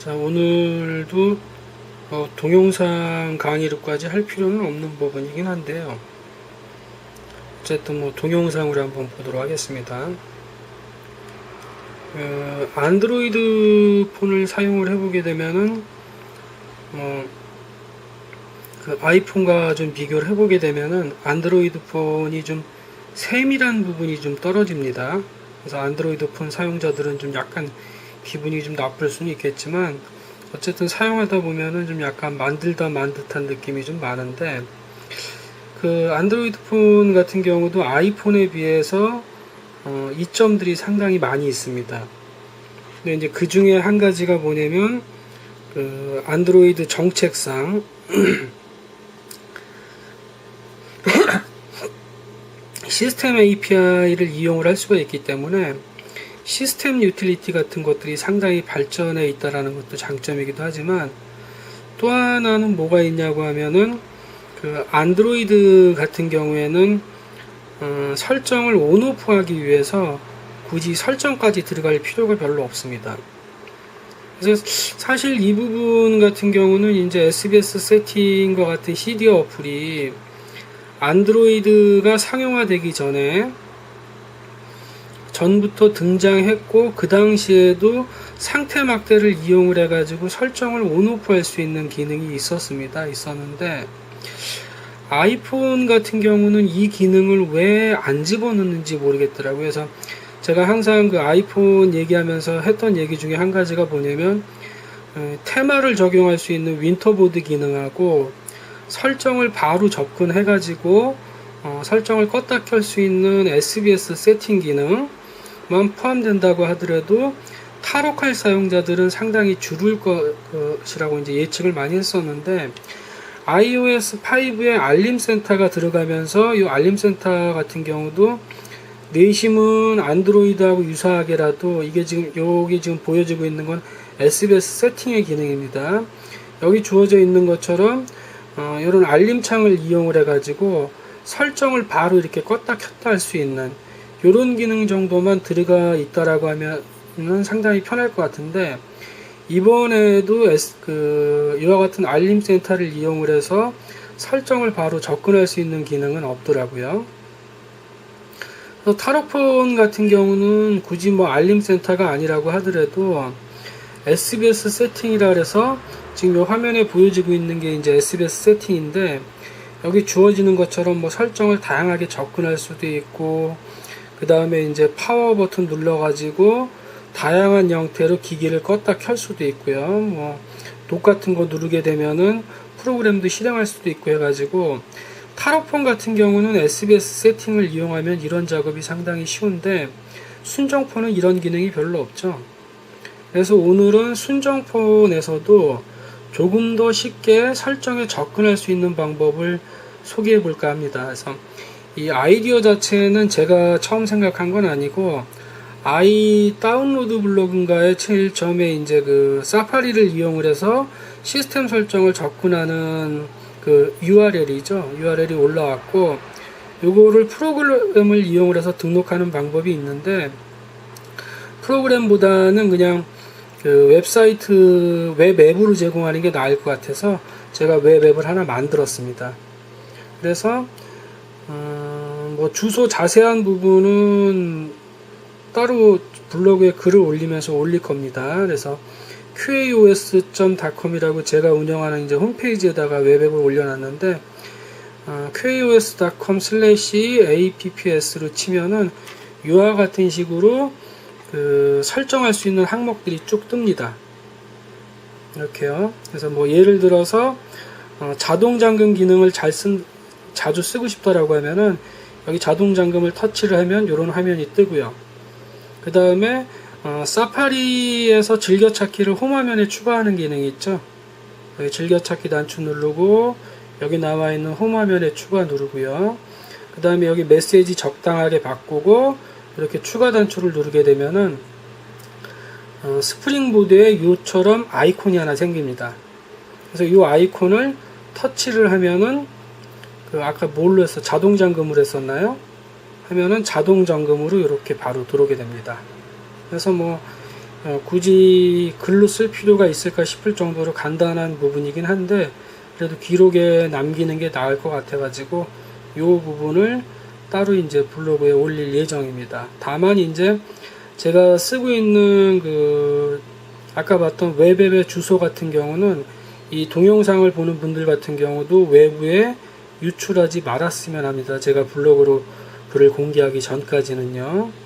자, 오늘도 동영상 강의로까지 할 필요는 없는 부분이긴 한데요. 어쨌든 동영상으로 한번 보도록 하겠습니다. 안드로이드 폰을 사용을 해보게 되면은 그 아이폰과 좀 비교를 해보게 되면은 안드로이드 폰이 좀 세밀한 부분이 좀 떨어집니다. 그래서 안드로이드 폰 사용자들은 좀 약간 기분이 좀 나쁠 수는 있겠지만, 어쨌든 사용하다 보면은 좀 약간 만들다 만 듯한 느낌이 좀 많은데, 그 안드로이드 폰 같은 경우도 아이폰에 비해서 이점들이 상당히 많이 있습니다. 근데 이제 그 중에 한 가지가 뭐냐면, 그 안드로이드 정책상 시스템 API를 이용을 할 수가 있기 때문에 시스템 유틸리티 같은 것들이 상당히 발전해 있다라는 것도 장점이기도 하지만, 또 하나는 뭐가 있냐고 하면은 그 안드로이드 같은 경우에는 설정을 온오프 하기 위해서 굳이 설정까지 들어갈 필요가 별로 없습니다. 그래서 사실 이 부분 같은 경우는 이제 SBS 세팅과 같은 CD 어플이 안드로이드가 상용화되기 전부터 등장했고, 그 당시에도 상태 막대를 이용을 해가지고 설정을 온오프 할 수 있는 기능이 있었는데, 아이폰 같은 경우는 이 기능을 왜 안 집어넣는지 모르겠더라고요. 그래서 제가 항상 그 아이폰 얘기하면서 했던 얘기 중에 한 가지가 뭐냐면, 테마를 적용할 수 있는 윈터보드 기능하고 설정을 바로 접근해가지고 설정을 껐다 켤 수 있는 SBS 세팅 기능만 포함된다고 하더라도 탈옥할 사용자들은 상당히 줄을 것이라고 이제 예측을 많이 했었는데, iOS 5에 알림센터가 들어가면서 이 알림센터 같은 경우도 내심은 안드로이드하고 유사하게라도 이게 여기 지금 보여지고 있는 건 SBS 세팅의 기능입니다. 여기 주어져 있는 것처럼 이런 알림창을 이용을 해가지고 설정을 바로 이렇게 껐다 켰다 할 수 있는 이런 기능 정도만 들어가 있다라고 하면은 상당히 편할 것 같은데, 이번에도 이와 같은 알림 센터를 이용을 해서 설정을 바로 접근할 수 있는 기능은 없더라고요. 탈옥폰 같은 경우는 굳이 알림 센터가 아니라고 하더라도 SBS 세팅이라 그래서 지금 이 화면에 보여지고 있는 게 이제 SBS 세팅인데, 여기 주어지는 것처럼 설정을 다양하게 접근할 수도 있고, 그 다음에 이제 파워 버튼 눌러가지고 다양한 형태로 기기를 껐다 켤 수도 있고요. 똑같은 거 누르게 되면은 프로그램도 실행할 수도 있고 해가지고, 탈옥폰 같은 경우는 SBS 세팅을 이용하면 이런 작업이 상당히 쉬운데, 순정폰은 이런 기능이 별로 없죠. 그래서 오늘은 순정폰에서도 조금 더 쉽게 설정에 접근할 수 있는 방법을 소개해 볼까 합니다. 그래서 이 아이디어 자체는 제가 처음 생각한 건 아니고, 아이 다운로드 블로그인가에 제일 처음에 이제 그 사파리를 이용을 해서 시스템 설정을 접근하는 그 URL이 올라왔고, 요거를 프로그램을 이용을 해서 등록하는 방법이 있는데, 프로그램보다는 그냥 그 웹사이트 웹 앱으로 제공하는 게 나을 것 같아서 제가 웹 앱을 하나 만들었습니다. 그래서 주소 자세한 부분은 따로 블로그에 글을 올리면서 올릴 겁니다. 그래서 qaos.com이라고 제가 운영하는 이제 홈페이지에다가 웹앱을 올려놨는데, qaos.com/apps 로 치면은 이와 같은 식으로 그 설정할 수 있는 항목들이 쭉 뜹니다. 이렇게요. 그래서 예를 들어서 자동 잠금 기능을 자주 쓰고 싶다라고 하면은 여기 자동 잠금을 터치를 하면 이런 화면이 뜨고요. 그 다음에 사파리에서 즐겨찾기를 홈화면에 추가하는 기능이 있죠. 여기 즐겨찾기 단추 누르고 여기 나와 있는 홈화면에 추가 누르고요. 그 다음에 여기 메시지 적당하게 바꾸고 이렇게 추가 단추를 누르게 되면은 스프링보드에 이처럼 아이콘이 하나 생깁니다. 그래서 이 아이콘을 터치를 하면은 아까 뭘로 해서 자동 잠금을 했었나요? 하면은 자동 잠금으로 이렇게 바로 들어오게 됩니다. 그래서 굳이 글로 쓸 필요가 있을까 싶을 정도로 간단한 부분이긴 한데 그래도 기록에 남기는 게 나을 것 같아가지고 이 부분을 따로 이제 블로그에 올릴 예정입니다. 다만 이제 제가 쓰고 있는 아까 봤던 웹앱의 주소 같은 경우는 이 동영상을 보는 분들 같은 경우도 외부에 유출하지 말았으면 합니다. 제가 블로그로 글을 공개하기 전까지는요.